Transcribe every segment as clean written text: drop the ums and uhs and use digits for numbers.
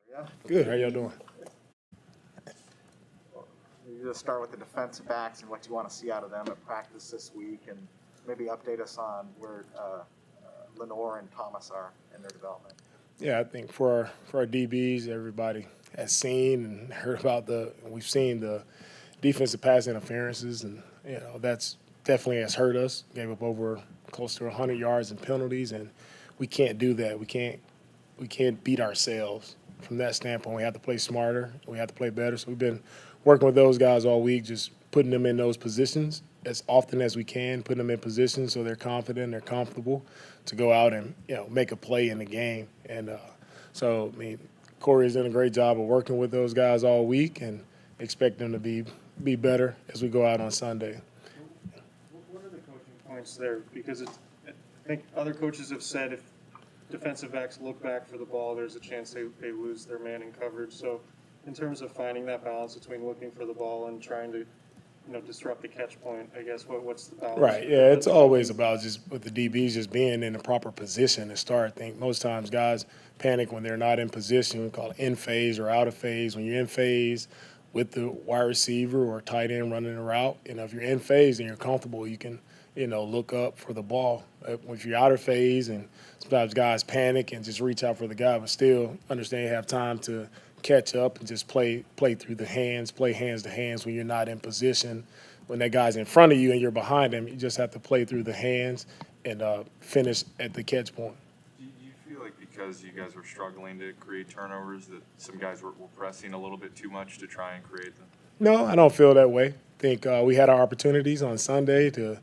Yeah. Good. How y'all doing? You just start with the defensive backs and what you want to see out of them at practice this week, and maybe update us on where Lenore and Thomas are in their development. Yeah, I think for our DBs, everybody has seen and heard about we've seen the defensive pass interferences, and that's definitely has hurt us. Gave up over close to 100 yards in penalties, and we can't do that. We can't beat ourselves from that standpoint. We have to play smarter. We have to play better. So we've been working with those guys all week, just putting them in those positions as often as we can, putting them in positions so they're confident, they're comfortable to go out and make a play in the game. And so, I mean, Corey's done a great job of working with those guys all week, and expect them to be better as we go out on Sunday. What are the coaching points there? Because I think other coaches have said if defensive backs look back for the ball, there's a chance they lose their man in coverage. So in terms of finding that balance between looking for the ball and trying to disrupt the catch point, I guess what's the balance? Right, yeah, it's always about just with the DBs just being in the proper position to start. I think most times guys panic when they're not in position. We call it in phase or out of phase. When you're in phase with the wide receiver or tight end running a route, if you're in phase and you're comfortable, you can look up for the ball. If you're out of phase, and sometimes guys panic and just reach out for the guy, but still understand you have time to catch up and just play through the hands, play hands to hands when you're not in position. When that guy's in front of you and you're behind him, you just have to play through the hands and finish at the catch point. Do you feel like because you guys were struggling to create turnovers that some guys were pressing a little bit too much to try and create them? No, I don't feel that way. I think we had our opportunities on Sunday to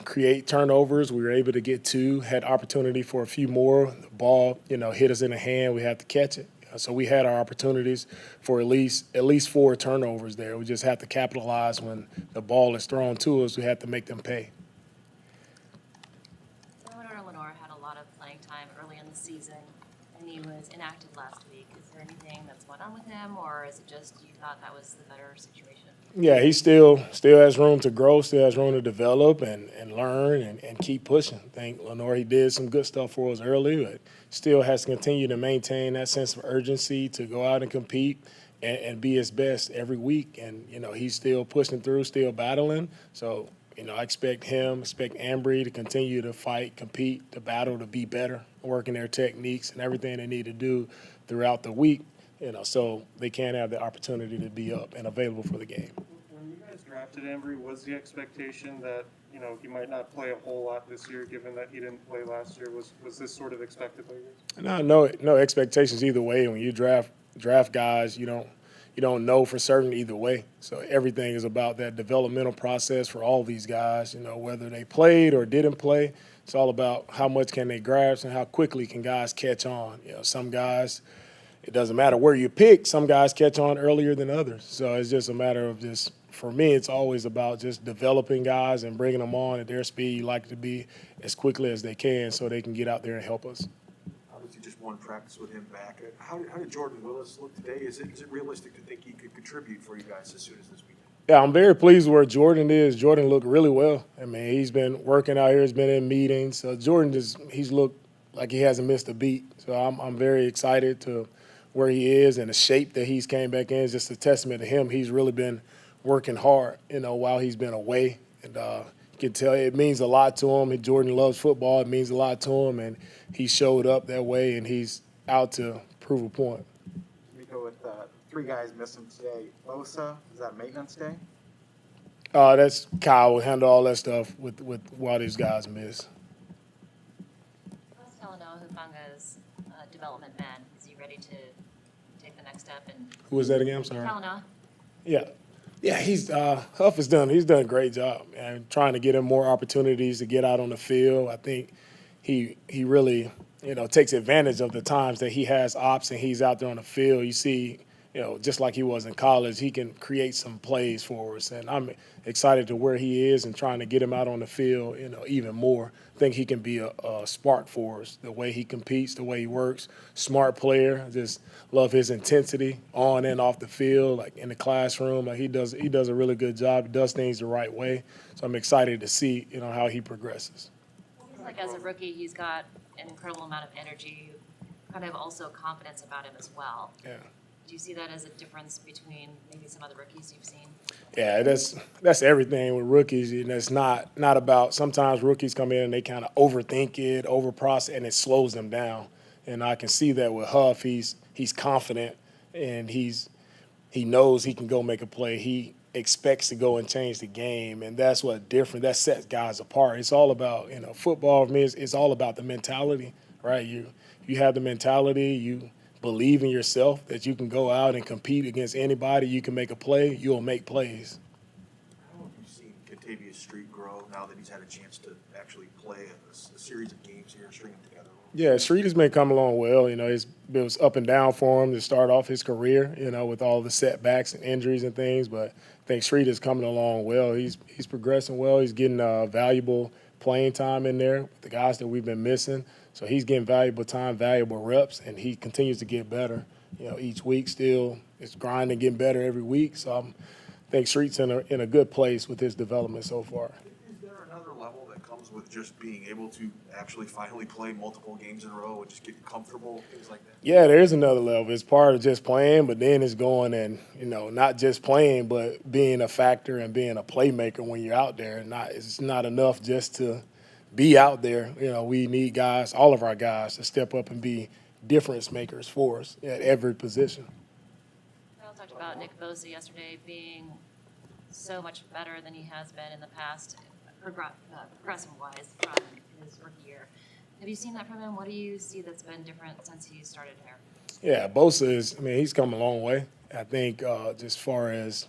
create turnovers. We were able to get two, had opportunity for a few more. The ball, hit us in the hand. We had to catch it. So we had our opportunities for at least 4 turnovers there. We just have to capitalize when the ball is thrown to us. We have to make them pay. Lenore had a lot of playing time early in the season, and he was inactive last week. Is there anything that's going on with him, or is it just you thought that was the better situation? Yeah, he still has room to grow, still has room to develop and learn and keep pushing. I think Lenore, he did some good stuff for us early, but still has to continue to maintain that sense of urgency to go out and compete and be his best every week. And, he's still pushing through, still battling. So, I expect Ambry to continue to fight, compete, to battle, to be better, working their techniques and everything they need to do throughout the week. So they can have the opportunity to be up and available for the game. When you guys drafted Embry, was the expectation that he might not play a whole lot this year, given that he didn't play last year? Was this sort of expected by you? No expectations either way. When you draft guys, you don't know for certain either way. So everything is about that developmental process for all these guys. Whether they played or didn't play, it's all about how much can they grasp and how quickly can guys catch on. Some guys, it doesn't matter where you pick. Some guys catch on earlier than others. So it's just a matter of just, for me, it's always about just developing guys and bringing them on at their speed. You like it to be as quickly as they can so they can get out there and help us. Obviously, just one practice with him back. How did Jordan Willis look today? Is it realistic to think he could contribute for you guys as soon as this weekend? Yeah, I'm very pleased where Jordan is. Jordan looked really well. I mean, he's been working out here. He's been in meetings. So Jordan he's looked like he hasn't missed a beat. So I'm very excited to where he is and the shape that he's came back in is just a testament to him. He's really been working hard, while he's been away. And you can tell it means a lot to him. Jordan loves football. It means a lot to him. And he showed up that way, and he's out to prove a point. We go with 3 guys missing today. Osa, is that maintenance day? That's Kyle will handle all that stuff with while these guys miss. How's Talanoa Hufanga's development man? Is he ready to take the next step? And Who was that again? I'm sorry. Talanoa. Yeah, he's Huff has done. He's done a great job, and trying to get him more opportunities to get out on the field. I think he really takes advantage of the times that he has ops and he's out there on the field. You see, just like he was in college, he can create some plays for us, and I'm excited to where he is and trying to get him out on the field. Even more. I think he can be a spark for us. The way he competes, the way he works, smart player. I just love his intensity on and off the field, like in the classroom. Like he does a really good job. He does things the right way. So I'm excited to see how he progresses. Like as a rookie, he's got an incredible amount of energy. kind of also confidence about him as well. Yeah. Do you see that as a difference between maybe some other rookies you've seen? Yeah, that's everything with rookies, and it's not about. Sometimes rookies come in and they kind of overthink it, overprocess, and it slows them down. And I can see that with Huff. He's confident, and he knows he can go make a play. He expects to go and change the game, and that's what different. That sets guys apart. It's all about football. For me, it's all about the mentality, right? You have the mentality. You believe in yourself that you can go out and compete against anybody. You can make a play. You'll make plays. How have you seen Kentavious Street grow now that he's had a chance to actually play a series of games here and string them together? Yeah, Street has been coming along well. It was up and down for him to start off his career, with all the setbacks and injuries and things. But I think Street is coming along well. He's progressing well. He's getting valuable playing time in there with the guys that we've been missing. So he's getting valuable time, valuable reps, and he continues to get better. Each week still is grinding, getting better every week. So I think Street's in a good place with his development so far. Is there another level that comes with just being able to actually finally play multiple games in a row and just get comfortable, things like that? Yeah, there is another level. It's part of just playing, but then it's going and, not just playing, but being a factor and being a playmaker when you're out there. It's not enough just to be out there. We need guys, all of our guys, to step up and be difference makers for us at every position. Kyle talked about Nick Bosa yesterday being so much better than he has been in the past, progressive-wise from his rookie year. Have you seen that from him? What do you see that's been different since he started here? Yeah, Bosa he's come a long way. I think just far as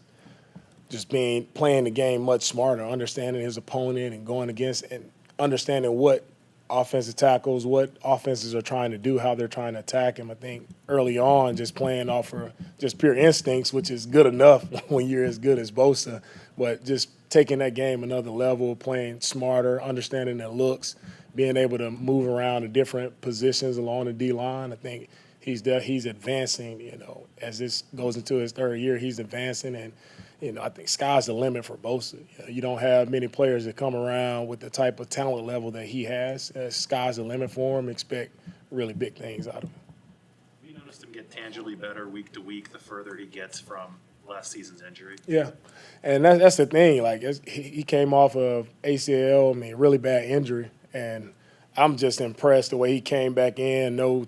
just playing the game much smarter, understanding his opponent and going against and understanding what offensive tackles, what offenses are trying to do, how they're trying to attack him. I think early on just playing off of just pure instincts, which is good enough when you're as good as Bosa, but just taking that game another level, playing smarter, understanding the looks, being able to move around to different positions along the D-line. I think he's advancing, as this goes into his third year, he's advancing, and I think sky's the limit for Bosa. You don't have many players that come around with the type of talent level that he has. Sky's the limit for him. Expect really big things out of him. Have you noticed him get tangibly better week to week the further he gets from last season's injury? Yeah, and that's the thing. Like he came off of ACL, really bad injury, and I'm just impressed the way he came back in. No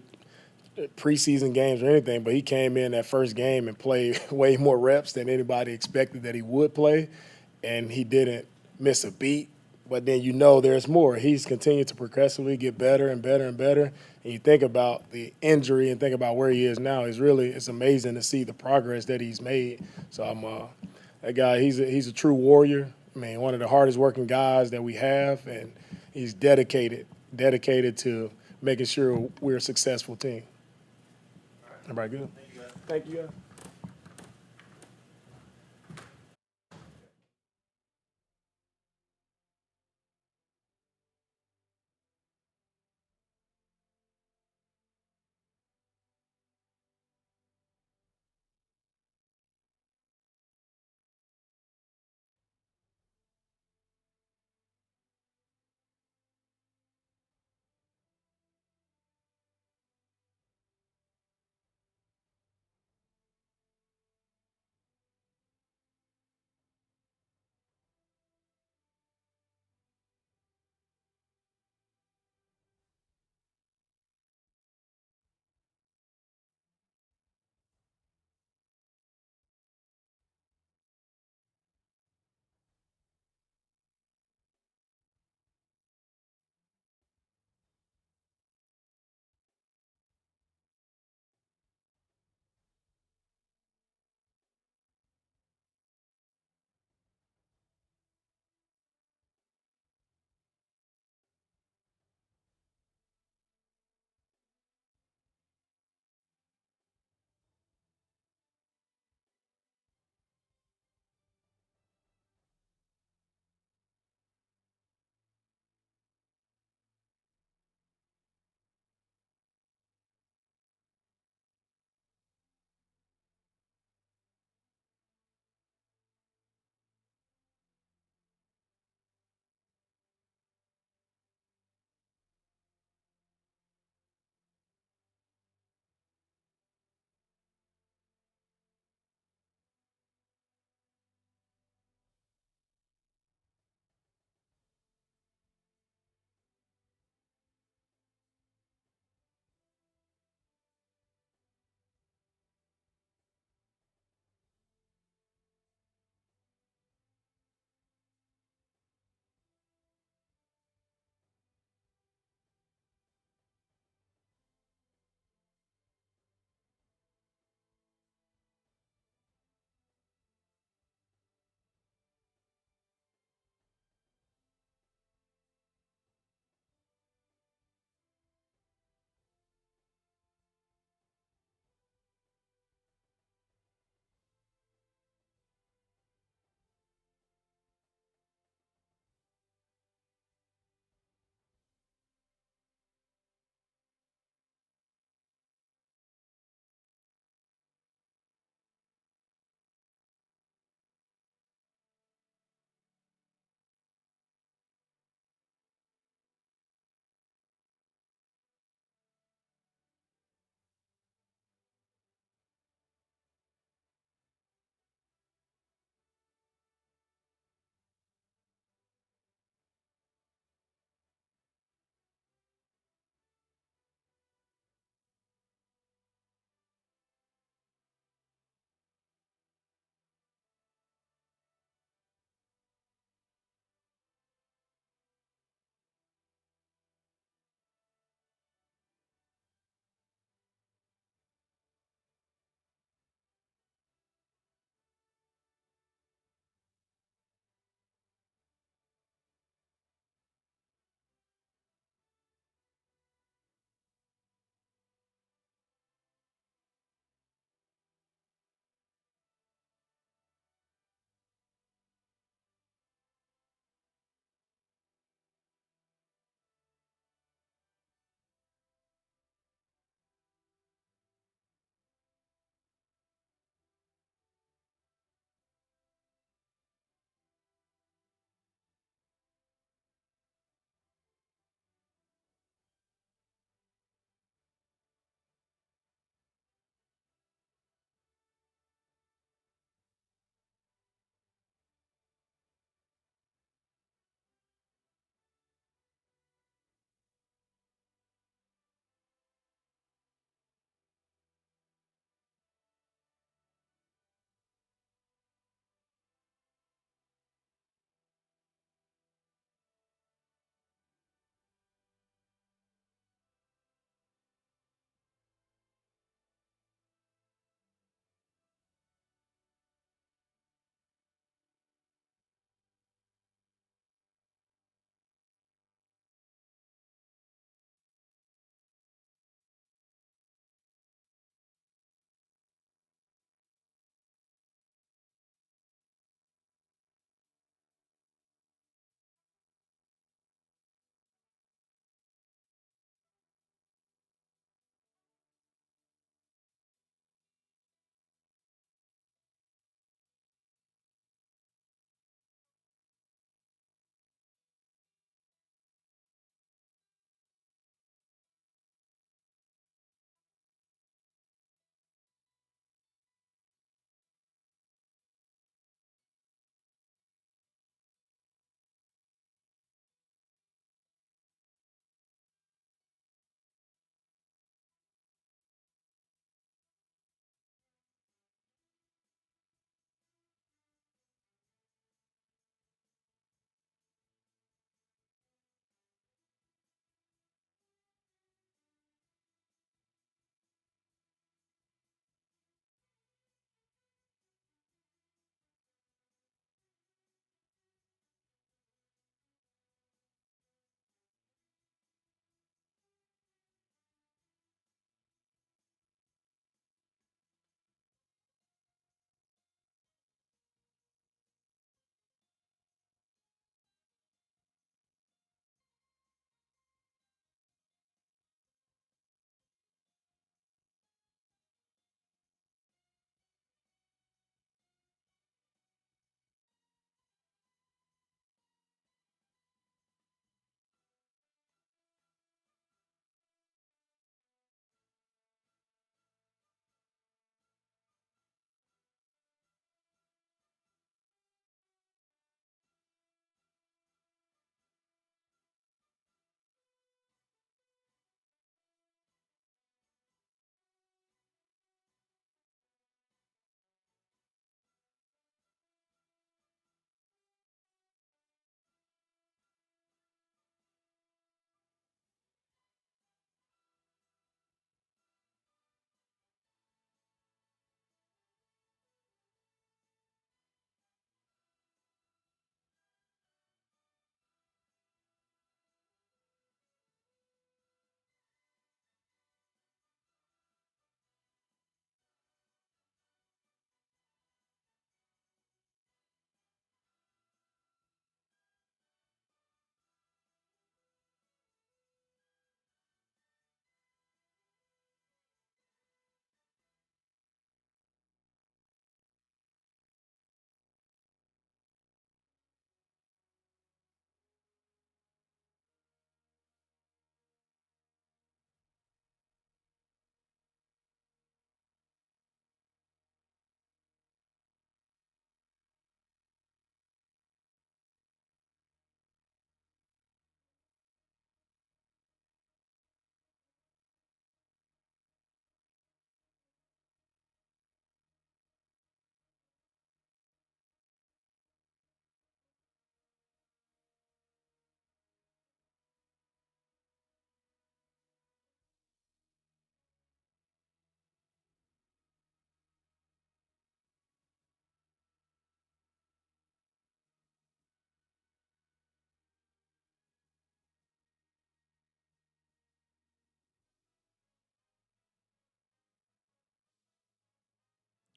preseason games or anything, but he came in that first game and played way more reps than anybody expected that he would play, and he didn't miss a beat. But then there's more. He's continued to progressively get better and better and better. And you think about the injury and think about where he is now. It's amazing to see the progress that he's made. So that guy, he's a true warrior. One of the hardest working guys that we have, and he's dedicated to making sure we're a successful team. Everybody good? Thank you, guys.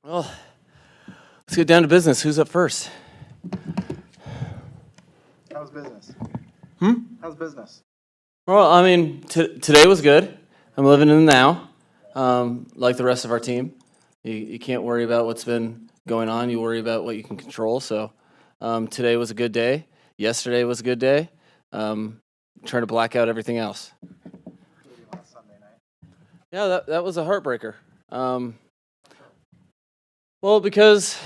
Well, let's get down to business. Who's up first? How's business? How's business? Well, I mean, today was good. I'm living in the now, like the rest of our team. You can't worry about what's been going on. You worry about what you can control. So today was a good day. Yesterday was a good day. Trying to black out everything else. Including last Sunday night. Yeah, that was a heartbreaker. Well, because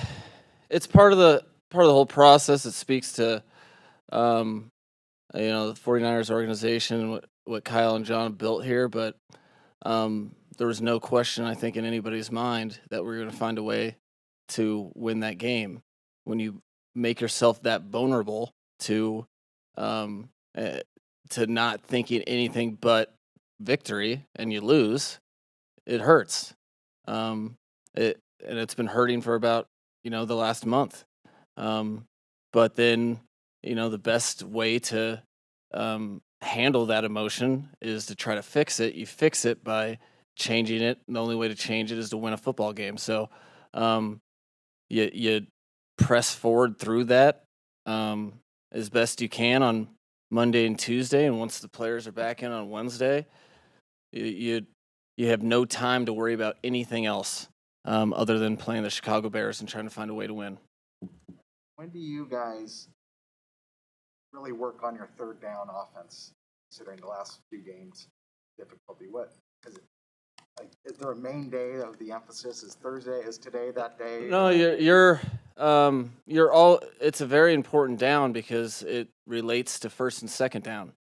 it's part of the whole process. It speaks to the 49ers organization and what Kyle and John built here, but there was no question, I think, in anybody's mind that we were going to find a way to win that game. When you make yourself that vulnerable to not thinking anything but victory and you lose, it hurts. And it's been hurting for about the last month. But then the best way to handle that emotion is to try to fix it. You fix it by changing it. And the only way to change it is to win a football game. So you press forward through that as best you can on Monday and Tuesday. And once the players are back in on Wednesday, you have no time to worry about anything else other than playing the Chicago Bears and trying to find a way to win. When do you guys really work on your third down offense, considering the last few games difficulty? Is there a main day of the emphasis? Is Thursday? Is today that day? No, you're all. It's a very important down because it relates to first and second down.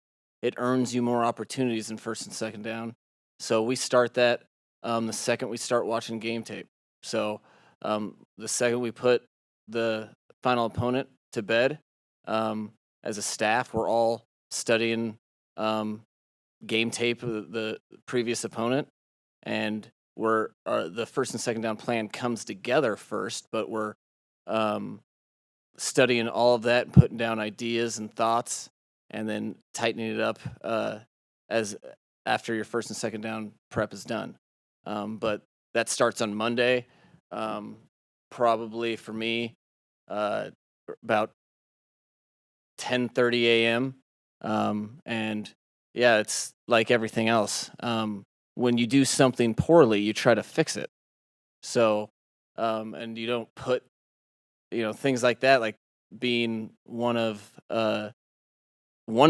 It earns you more opportunities in first and second down. So we start that the second we start watching game tape. So the second we put the final opponent to bed, as a staff, we're all studying game tape of the previous opponent, and the first and second down plan comes together first, but we're studying all of that and putting down ideas and thoughts, and then tightening it up as after your first and second down prep is done. But that starts on Monday, probably for me about 10:30 a.m. And yeah, it's like everything else. When you do something poorly, you try to fix it. So, and you don't put, things like that, like being one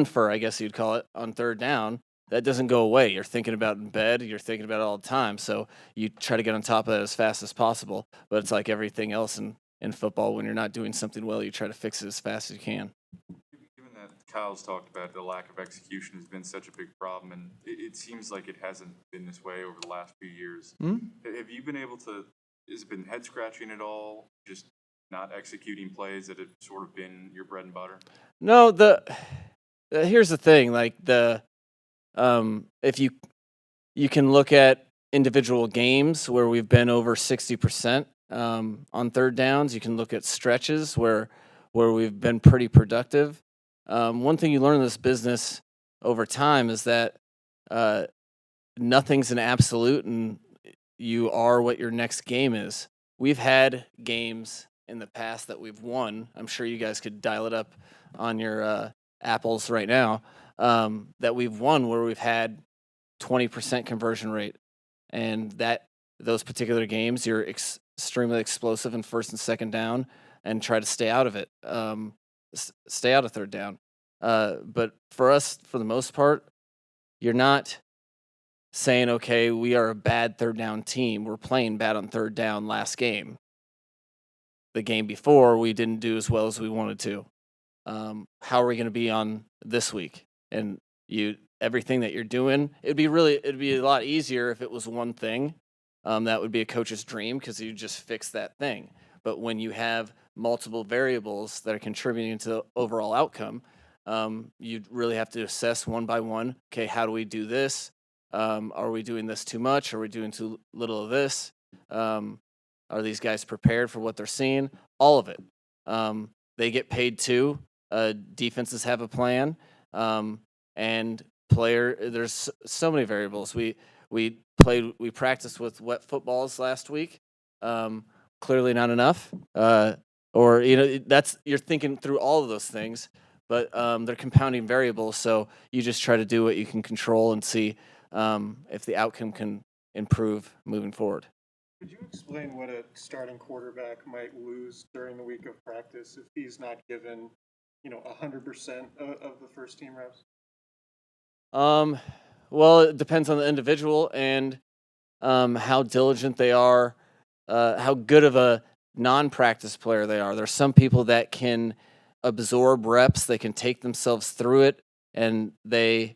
for, I guess you'd call it, on third down. That doesn't go away. You're thinking about it in bed. You're thinking about it all the time. So you try to get on top of that as fast as possible. But it's like everything else in football. When you're not doing something well, you try to fix it as fast as you can. Given that Kyle's talked about the lack of execution has been such a big problem, and it seems like it hasn't been this way over the last few years. Have you been able to, has it been head scratching at all, just not executing plays that have sort of been your bread and butter? No, here's the thing, like if you can look at individual games where we've been over 60% on third downs. You can look at stretches where we've been pretty productive. One thing you learn in this business over time is that nothing's an absolute, and you are what your next game is. We've had games in the past that we've won. I'm sure you guys could dial it up on your apples right now. That we've won where we've had 20% conversion rate, and those particular games you're extremely explosive in first and second down and try to stay out of it, stay out of third down. But for us, for the most part, you're not saying, okay, we are a bad third down team. We're playing bad on third down last game. The game before, we didn't do as well as we wanted to. How are we going to be on this week? And everything that you're doing, it'd be a lot easier if it was one thing. That would be a coach's dream because you just fix that thing. But when you have multiple variables that are contributing to the overall outcome, you really have to assess one by one. Okay, how do we do this? Are we doing this too much? Are we doing too little of this? Are these guys prepared for what they're seeing? All of it. They get paid too. Defenses have a plan. And there's so many variables. We practiced with wet footballs last week. clearly not enough, or that's you're thinking through all of those things, but they're compounding variables. So you just try to do what you can control and see if the outcome can improve moving forward. Could you explain what a starting quarterback might lose during the week of practice if he's not given, 100% of the first team reps? Well, it depends on the individual and how diligent they are, how good of a non-practice player they are. There's some people that can absorb reps, they can take themselves through it, and they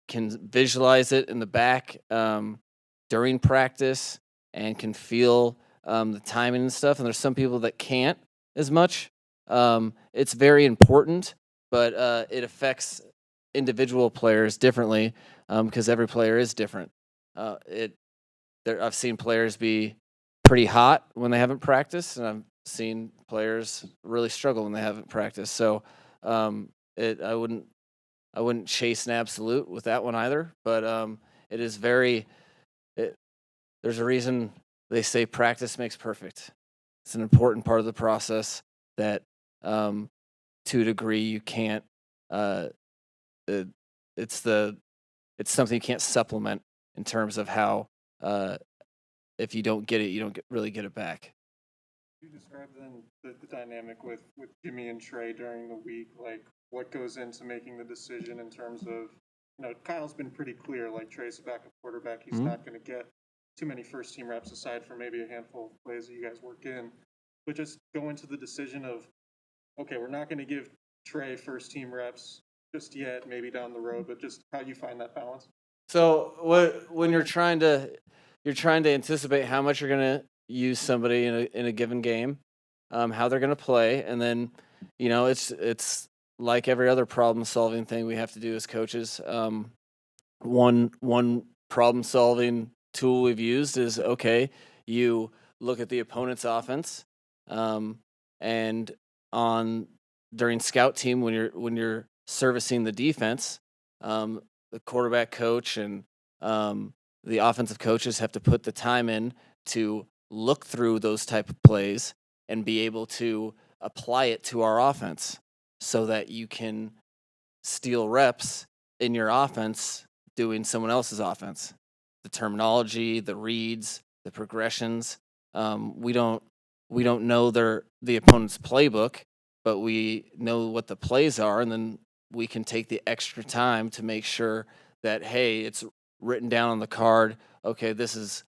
can visualize it in the back during practice and can feel the timing and stuff. And there's some people that can't as much. It's very important, but it affects individual players differently because every player is different. I've seen players be pretty hot when they haven't practiced, and I've seen players really struggle when they haven't practiced. So I wouldn't chase an absolute with that one either. But it is there's a reason they say practice makes perfect. It's an important part of the process that, to a degree, you can't. It's something you can't supplement in terms of how if you don't get it, you don't really get it back. You describe then the dynamic with Jimmy and Trey during the week, like what goes into making the decision in terms of, Kyle's been pretty clear, like Trey's a backup quarterback. He's not going to get too many first team reps aside from maybe a handful of plays that you guys work in. But just go into the decision of, okay, we're not going to give Trey first team reps just yet, maybe down the road, but just how you find that balance. So when you're trying to anticipate how much you're going to use somebody in a given game, how they're going to play, and then it's like every other problem solving thing we have to do as coaches. One problem solving tool we've used is, okay, you look at the opponent's offense, and during scout team when you're servicing the defense, the quarterback coach and the offensive coaches have to put the time in to look through those type of plays and be able to apply it to our offense so that you can steal reps in your offense doing someone else's offense. The terminology, the reads, the progressions. We don't know the opponent's playbook, but we know what the plays are, and then we can take the extra time to make sure that, hey, it's written down on the card. Okay, this is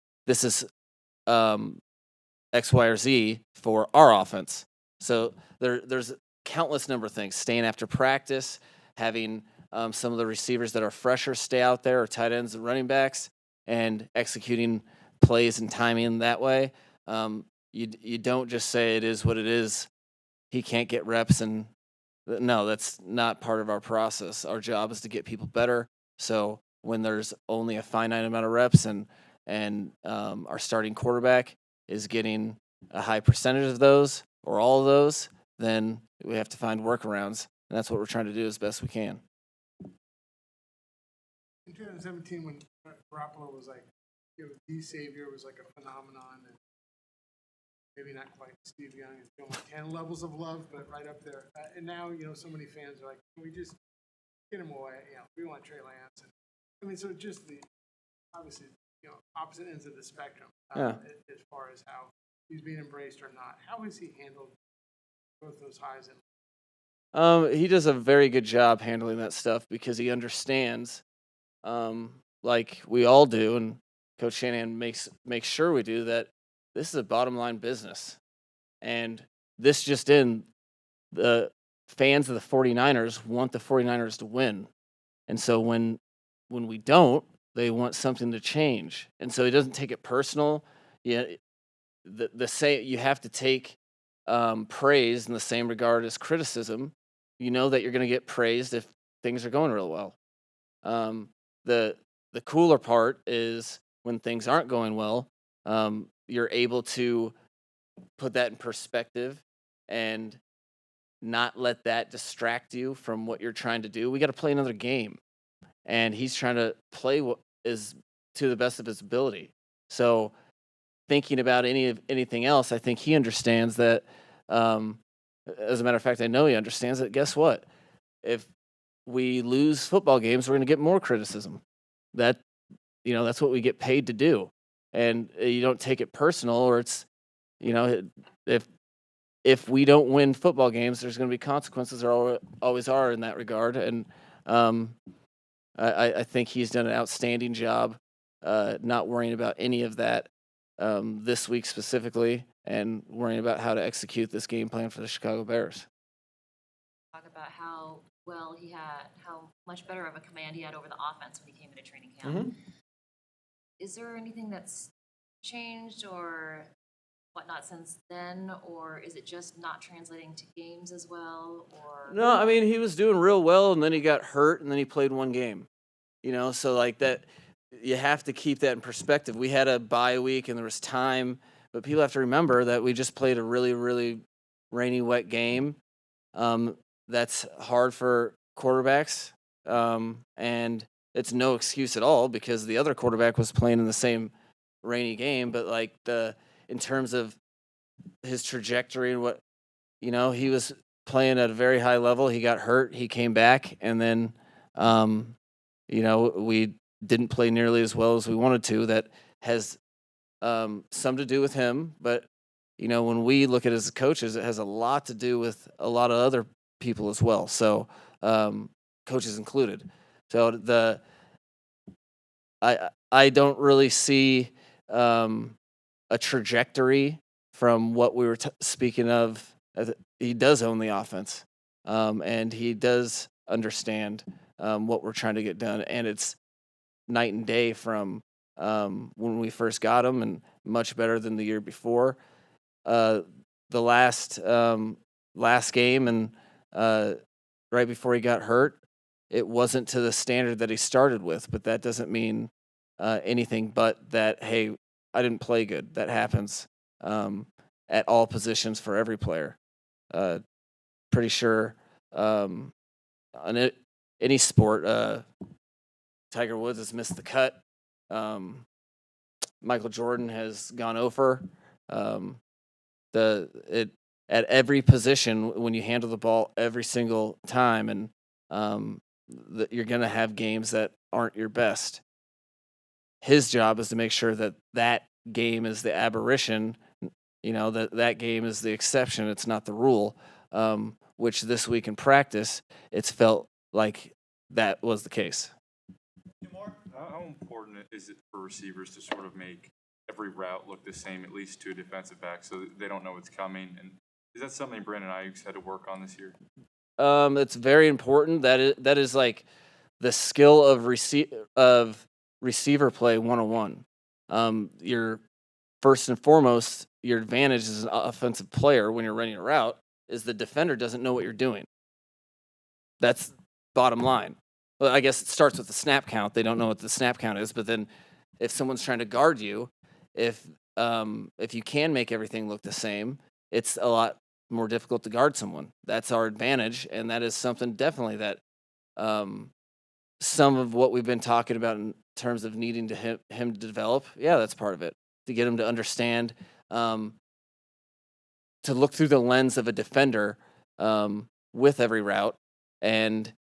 X, Y, or Z for our offense. So there's countless number of things. Staying after practice, having some of the receivers that are fresher stay out there, or tight ends and running backs, and executing plays and timing that way. You don't just say it is what it is. He can't get reps, and no, that's not part of our process. Our job is to get people better. So when there's only a finite amount of reps and our starting quarterback is getting a high percentage of those or all of those, then we have to find workarounds, and that's what we're trying to do as best we can. In 2017, when Garoppolo was like, the savior, was like a phenomenon, and maybe not quite Steve Young is going 10 levels of love, but right up there. And now, so many fans are like, can we just get him away? We want Trey Lance. And, so just obviously, opposite ends of the spectrum as far as how he's being embraced or not. How has he handled both those highs and He does a very good job handling that stuff because he understands, like we all do, and Coach Shanahan makes sure we do, that this is a bottom line business. And this just in, the fans of the 49ers want the 49ers to win. And so when we don't, they want something to change. And so he doesn't take it personal. You have to take praise in the same regard as criticism. You know that you're going to get praised if things are going real well. The cooler part is when things aren't going well, you're able to put that in perspective and not let that distract you from what you're trying to do. We got to play another game, and he's trying to play what is to the best of his ability. So thinking about anything else. I think he understands that. As a matter of fact, I know he understands that. Guess what? If we lose football games, we're going to get more criticism. That's what we get paid to do, and you don't take it personal, or it's, if we don't win football games, there's going to be consequences. There always are in that regard, and I think he's done an outstanding job, not worrying about any of that this week specifically, and worrying about how to execute this game plan for the Chicago Bears. Talk about how much better of a command he had over the offense when he came into training camp. Mm-hmm. Is there anything that's changed or whatnot since then, or is it just not translating to games as well? Or No, I mean, he was doing real well, and then he got hurt, and then he played one game. So like that, you have to keep that in perspective. We had a bye week, and there was time, but people have to remember that we just played a really, really rainy, wet game. That's hard for quarterbacks, and it's no excuse at all because the other quarterback was playing in the same rainy game. But like in terms of his trajectory and what, he was playing at a very high level. He got hurt. He came back, and then, we didn't play nearly as well as we wanted to. That has some to do with him, but when we look at it as coaches, it has a lot to do with a lot of other people as well. So coaches included. So I don't really see a trajectory from what we were speaking of. He does own the offense, and he does understand what we're trying to get done, and it's night and day from when we first got him, and much better than the year before. The last game and right before he got hurt, it wasn't to the standard that he started with, but that doesn't mean anything but that, hey, I didn't play good. That happens at all positions for every player. Pretty sure on any sport, Tiger Woods has missed the cut. Michael Jordan has gone over. At every position, when you handle the ball every single time, and you're going to have games that aren't your best. His job is to make sure that game is the aberration, that game is the exception. It's not the rule, which this week in practice, it's felt like that was the case. How important is it for receivers to sort of make every route look the same, at least to a defensive back, so that they don't know what's coming? And is that something Brandon Ayuk's had to work on this year? It's very important. That is like the skill of receiver play 101. Your first and foremost, your advantage as an offensive player when you're running a route is the defender doesn't know what you're doing. That's bottom line. Well, I guess it starts with the snap count. They don't know what the snap count is, but then if someone's trying to guard you, if you can make everything look the same, it's a lot more difficult to guard someone. That's our advantage, and that is something definitely that some of what we've been talking about in terms of needing to him to develop, that's part of it, to get him to understand, to look through the lens of a defender with every route, and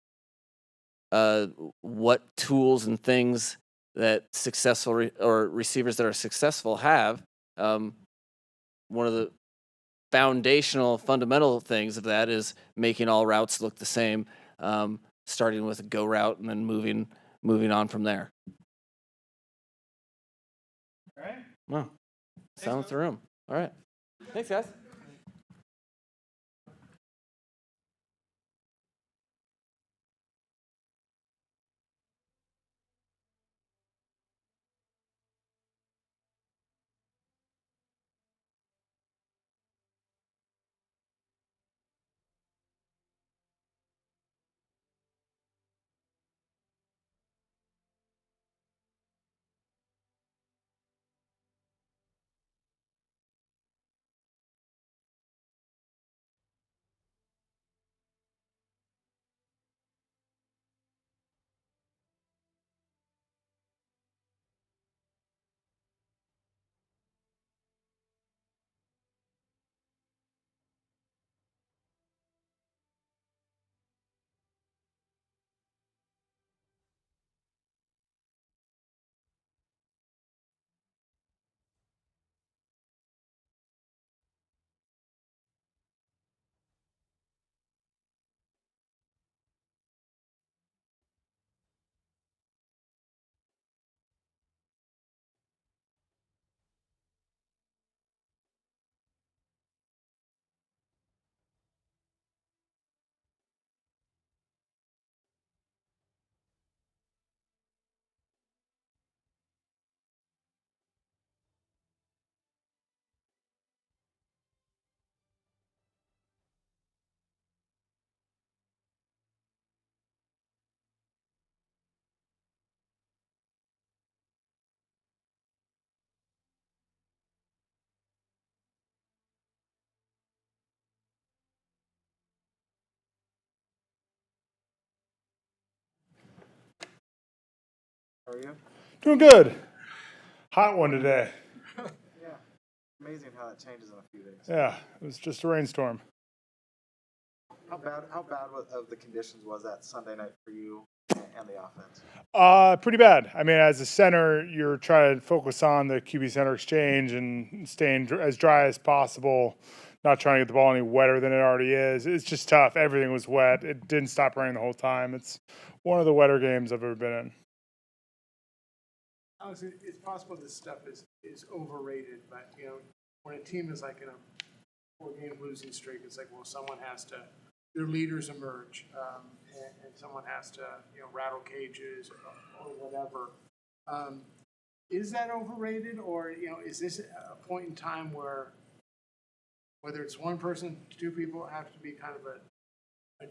what tools and things that successful or receivers that are successful have. One of the fundamental things of that is making all routes look the same, starting with a go route and then moving on from there. All right. Wow. Silence the room. All right. Thanks, guys. How are you? Doing good. Hot one today. Yeah. Amazing how that changes in a few days. Yeah, it was just a rainstorm. How bad of the conditions was that Sunday night for you and the offense? Pretty bad. I mean, as a center, you're trying to focus on the QB center exchange and staying as dry as possible, not trying to get the ball any wetter than it already is. It's just tough. Everything was wet. It didn't stop raining the whole time. It's one of the wetter games I've ever been in. Alex, it's possible this stuff is overrated, but, you know, when a team is like in a 4-game losing streak, it's like, well, someone has to, their leaders emerge, and someone has to, you know, rattle cages or whatever. Is that overrated, or, you know, is this a point in time where, whether it's one person, two people, have to be kind of a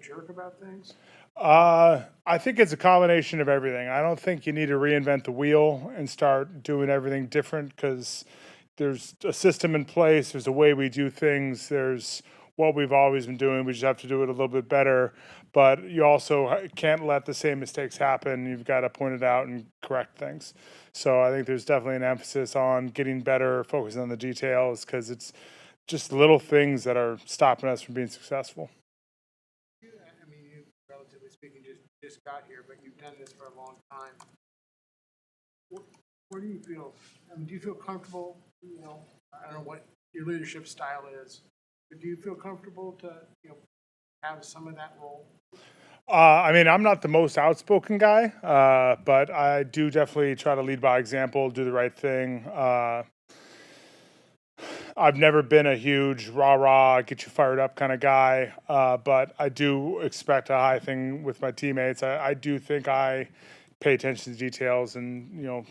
jerk about things? I think it's a combination of everything. I don't think you need to reinvent the wheel and start doing everything different, because there's a system in place. There's a way we do things. There's what we've always been doing. We just have to do it a little bit better. But you also can't let the same mistakes happen. You've got to point it out and correct things. So I think there's definitely an emphasis on getting better, focusing on the details, because it's just little things that are stopping us from being successful. I mean, you, relatively speaking, just got here, but you've done this for a long time. Where do you feel? I mean, do you feel comfortable? You know, I don't know what your leadership style is, but do you feel comfortable to, you know, have some of that role? I mean, I'm not the most outspoken guy, but I do definitely try to lead by example, do the right thing. I've never been a huge rah-rah, get you fired up kind of guy, but I do expect a high thing with my teammates. I do think I pay attention to details and,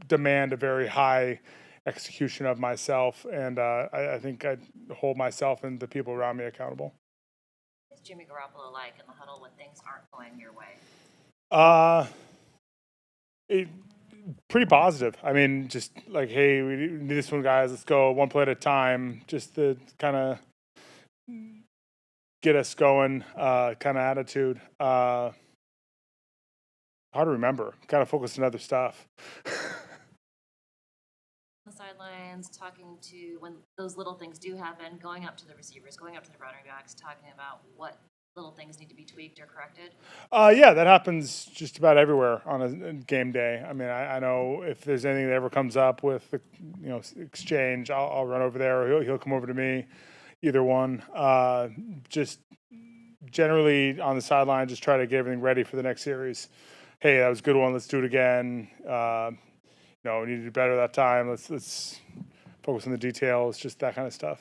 demand a very high execution of myself. And I think I hold myself and the people around me accountable. What's Jimmy Garoppolo like in the huddle when things aren't going your way? Pretty positive. I mean, just like, hey, we need this one, guys. Let's go one play at a time. Just to kind of get us going, kind of attitude. Hard to remember. Kind of focused on other stuff. The sidelines, talking to when those little things do happen, going up to the receivers, going up to the running backs, talking about what little things need to be tweaked or corrected? Yeah, that happens just about everywhere on a game day. I mean, I know if there's anything that ever comes up with the, exchange, I'll run over there, or he'll come over to me, either one. Just generally on the sideline, just try to get everything ready for the next series. Hey, that was a good one. Let's do it again. We need to do better that time. Let's focus on the details, just that kind of stuff.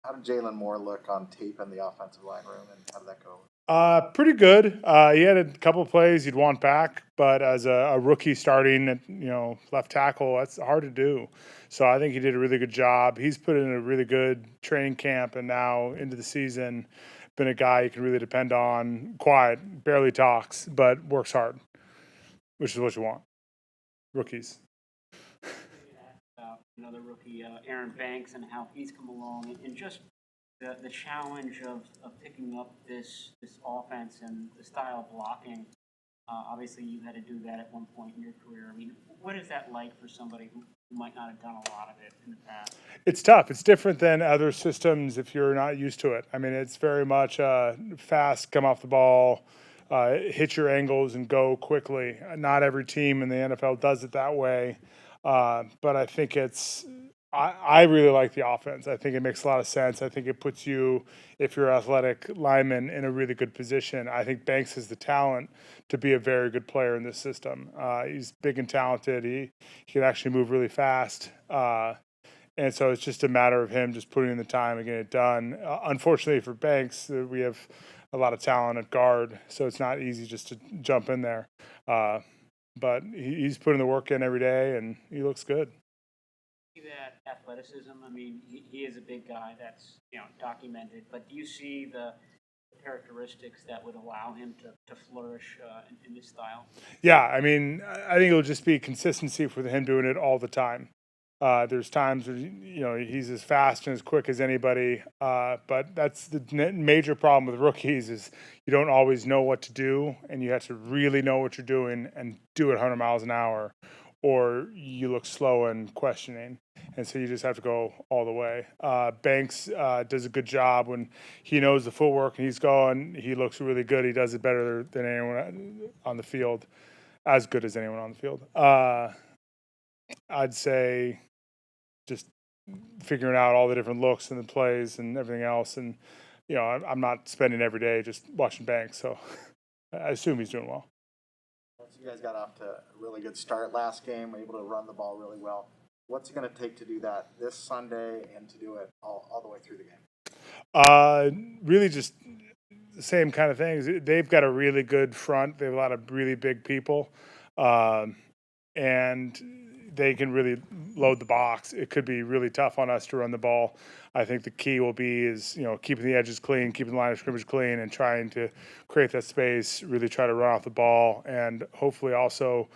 How did Jalen Moore look on tape in the offensive line room, and how did that go? Pretty good. He had a couple of plays you'd want back, but as a rookie starting at left tackle, that's hard to do. So I think he did a really good job. He's put in a really good training camp, and now into the season, been a guy you can really depend on. Quiet, barely talks, but works hard, which is what you want. Rookies. Another rookie, Aaron Banks, and how he's come along, and just the challenge of picking up this offense and the style of blocking. Obviously, you had to do that at one point in your career. I mean, what is that like for somebody who might not have done a lot of it in the past? It's tough. It's different than other systems if you're not used to it. I mean, it's very much fast, come off the ball, hit your angles, and go quickly. Not every team in the NFL does it that way. But I think I really like the offense. I think it makes a lot of sense. I think it puts you, if you're an athletic lineman, in a really good position. I think Banks has the talent to be a very good player in this system. He's big and talented. He can actually move really fast. And so it's just a matter of him just putting in the time and getting it done. Unfortunately for Banks, we have a lot of talent at guard, so it's not easy just to jump in there. But he's putting the work in every day, and he looks good. That athleticism, I mean, he is a big guy, that's documented, but do you see the characteristics that would allow him to flourish in this style? Yeah, I mean, I think it'll just be consistency for him doing it all the time. There's times where, he's as fast and as quick as anybody. But that's the major problem with rookies is you don't always know what to do, and you have to really know what you're doing and do it 100 miles an hour, or you look slow and questioning. And so you just have to go all the way. Banks does a good job when he knows the footwork and he's going. He looks really good. He does it better than anyone on the field, as good as anyone on the field. I'd say just figuring out all the different looks and the plays and everything else. And, I'm not spending every day just watching Banks, so I assume he's doing well. You guys got off to a really good start last game, able to run the ball really well. What's it going to take to do that this Sunday and to do it all the way through the game? Really just the same kind of things. They've got a really good front. They have a lot of really big people. And they can really load the box. It could be really tough on us to run the ball. I think the key will be is, keeping the edges clean, keeping the line of scrimmage clean, and trying to create that space, really try to run off the ball, and hopefully also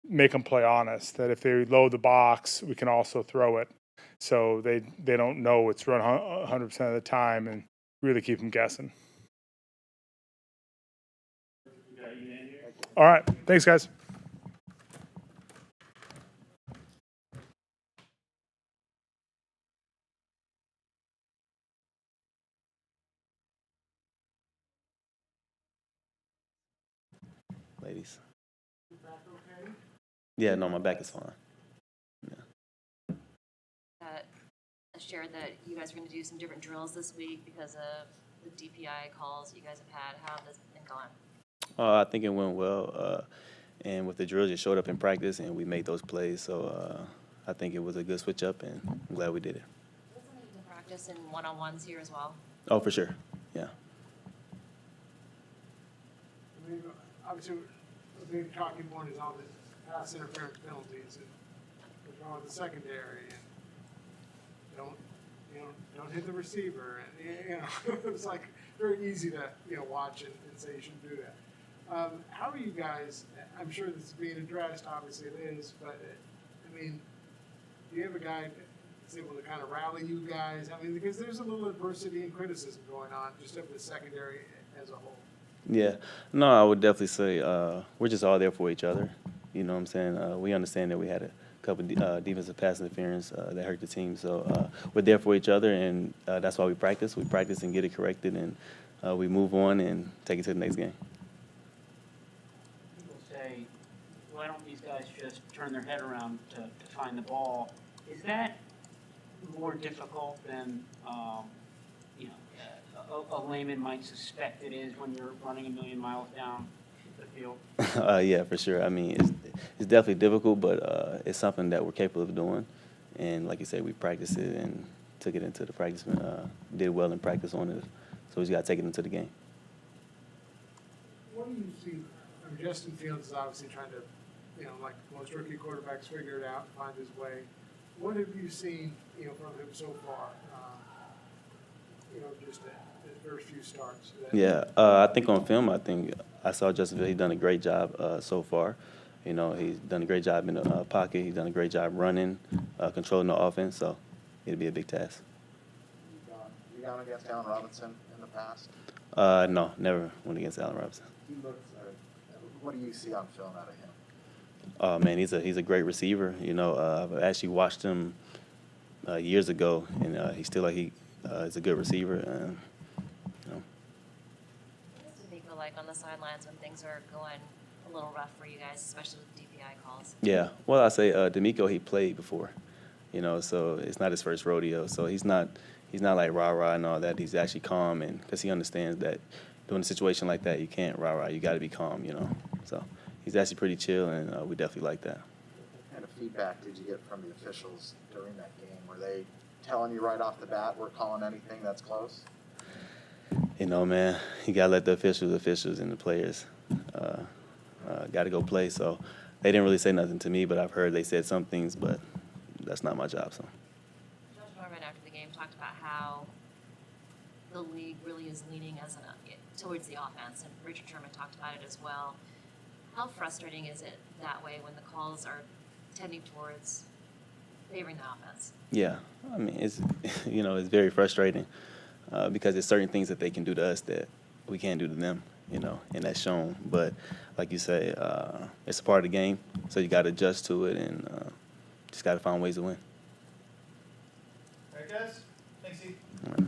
make them play honest, that if they load the box, we can also throw it. So they don't know it's run 100% of the time and really keep them guessing. All right. Thanks, guys. Ladies. Yeah, no, my back is fine. Shared that you guys are going to do some different drills this week because of the DPI calls you guys have had. How has this been going? I think it went well. And with the drills, it showed up in practice, and we made those plays. So I think it was a good switch up, and I'm glad we did it. Was something you can practice in one-on-ones here as well? Oh, for sure. Yeah. Obviously, the big talking point is all the pass interference penalties and what's wrong with the secondary and don't hit the receiver, and it's like very easy to watch and say you shouldn't do that. How are you guys? I'm sure this is being addressed. Obviously, it is, but do you have a guy that's able to kind of rally you guys? Because there's a little adversity and criticism going on just of the secondary as a whole. Yeah. No, I would definitely say we're just all there for each other. You know what I'm saying? We understand that we had a couple defensive pass interference that hurt the team. So we're there for each other, and that's why we practice. We practice and get it corrected, and we move on and take it to the next game. People say, why don't these guys just turn their head around to find the ball? Is that more difficult than a layman might suspect it is when you're running a million miles down the field? Yeah, for sure. It's definitely difficult, but it's something that we're capable of doing. And like you say, we practiced it and took it into the practice, did well in practice on it. So we just got to take it into the game. What do you see? Justin Fields is obviously trying to, like most rookie quarterbacks, figure it out, find his way. What have you seen, from him so far? Just the first few starts. Yeah, I think on film, I saw Justin Fields. He's done a great job so far. He's done a great job in the pocket. He's done a great job running, controlling the offense. So it'll be a big task. You gone against Allen Robinson in the past? No, never went against Allen Robinson. He looks. What do you see on film out of him? Oh man, he's a great receiver. I've actually watched him years ago, and he's still is a good receiver. What does DeMeco like on the sidelines when things are going a little rough for you guys, especially with DPI calls? Yeah, well, I say DeMeco, he played before, so it's not his first rodeo. So he's not like rah-rah and all that. He's actually calm, and because he understands that doing a situation like that, you can't rah-rah. You got to be calm, So he's actually pretty chill, and we definitely like that. What kind of feedback did you get from the officials during that game? Were they telling you right off the bat, we're calling anything that's close? Man, you got to let the officials and the players got to go play. So they didn't really say nothing to me, but I've heard they said some things, but that's not my job. So. Josh Norman, after the game, talked about how the league really is leaning towards the offense, and Richard Sherman talked about it as well. How frustrating is it that way when the calls are tending towards favoring the offense. Yeah, I mean, it's it's very frustrating because there's certain things that they can do to us that we can't do to them, and that's shown. But like you say, it's a part of the game, so you got to adjust to it and just got to find ways to win. All right, guys. Thanks, Steve. All right.